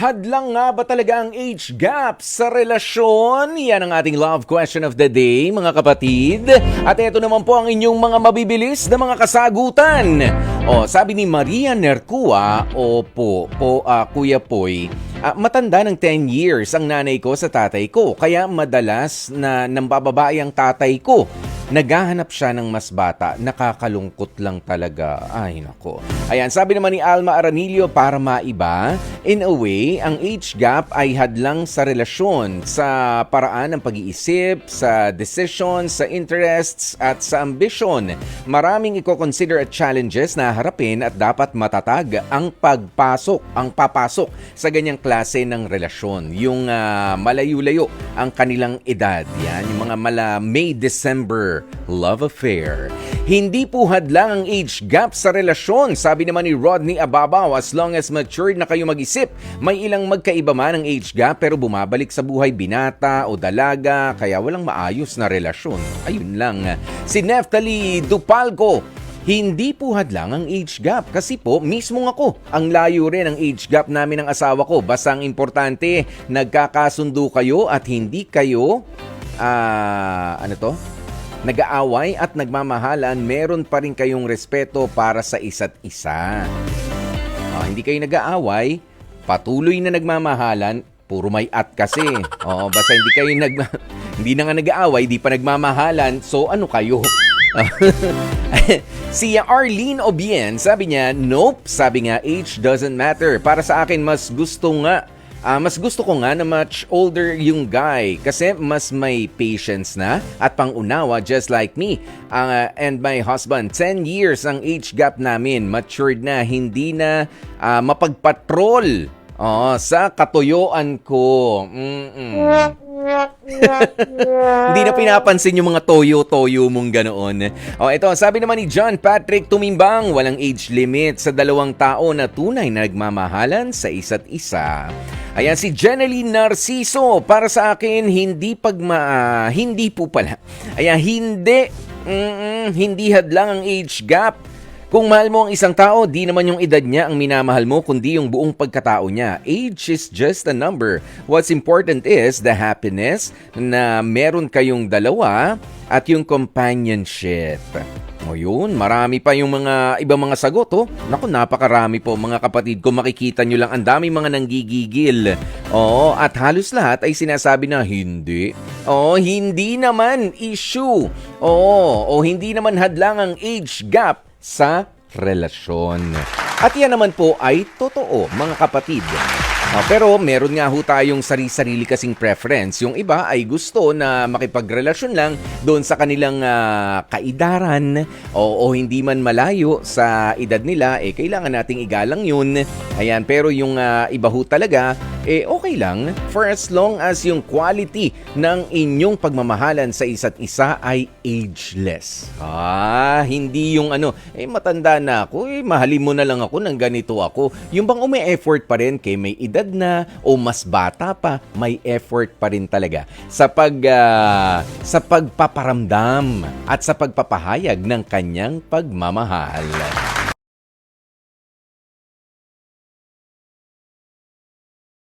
Hadlang nga ba talaga ang age gap sa relasyon? Yan ang ating love question of the day, mga kapatid. At ito naman po ang inyong mga mabibilis na mga kasagutan. Sabi ni Maria Nercua, Kuya Poy, matanda ng 10 years ang nanay ko sa tatay ko. Kaya madalas na nambababae ang tatay ko. Naghahanap siya ng mas bata. Nakakalungkot lang talaga. Ay, nako. Ayan, sabi naman ni Alma Aranilio, para maiba, in a way, ang age gap ay hadlang sa relasyon, sa paraan ng pag-iisip, sa decisions, sa interests, at sa ambition. Maraming i-consider at challenges na harapin at dapat matatag ang papasok sa ganyang klase ng relasyon. Yung malayo-layo ang kanilang edad. Yan, yung mga May, December love affair. Hindi po hadlang ang age gap sa relasyon. Sabi naman ni Rodney Ababaw, as long as matured na kayo mag-isip, may ilang magkaiba man ang age gap pero bumabalik sa buhay binata o dalaga, kaya walang maayos na relasyon. Ayun lang. Si Neftali Dupalco, hindi po hadlang ang age gap kasi po mismo ako ang layo rin ang age gap namin ng asawa ko. Basta ang importante, nagkakasundo kayo at hindi kayo nag-aaway at nagmamahalan, meron pa rin kayong respeto para sa isa't isa. Hindi kayo nag-aaway, patuloy na nagmamahalan, puro may at kasi. Basta hindi kayo hindi na nga nag-aaway, di pa nagmamahalan, so ano kayo? Si Arlene Obien, sabi niya, nope, sabi nga, age doesn't matter. Para sa akin, mas gusto ko nga na much older yung guy kasi mas may patience na at pangunawa just like me. And my husband, 10 years ang age gap namin. Matured na, hindi na mapagpatrol sa katuyuan ko. Hindi na pinapansin yung mga toyo-toyo mong ganoon. Ito, sabi naman ni John Patrick Tumimbang, walang age limit sa dalawang tao na tunay na nagmamahalan sa isa't isa. Ayan, si Jeneline Narciso, para sa akin, hindi po pala. Ayan, hindi hadlang ang age gap. Kung mahal mo ang isang tao, di naman yung edad niya ang minamahal mo, kundi yung buong pagkatao niya. Age is just a number. What's important is the happiness na meron kayong dalawa at yung companionship. Yun, marami pa yung ibang mga sagot. Naku, napakarami po mga kapatid. Kung makikita nyo lang, ang dami mga nanggigigil. At halos lahat ay sinasabi na hindi. Hindi naman issue. Hindi naman hadlang ang age gap sa relasyon. At yan naman po ay totoo, mga kapatid. Pero meron nga ho tayong sarili kasing preference. Yung iba ay gusto na makipagrelasyon lang doon sa kanilang kaedaran o hindi man malayo sa edad nila, kailangan nating igalang yun. Ayan, pero yung iba ho talaga, okay lang for as long as yung quality ng inyong pagmamahalan sa isa't isa ay ageless. Hindi yung matanda na ako, mahalin mo na lang ako ng ganito ako. Yung bang umi-effort pa rin kay may edad na o mas bata pa, may effort pa rin talaga sa pagpaparamdam at sa pagpapahayag ng kanyang pagmamahal.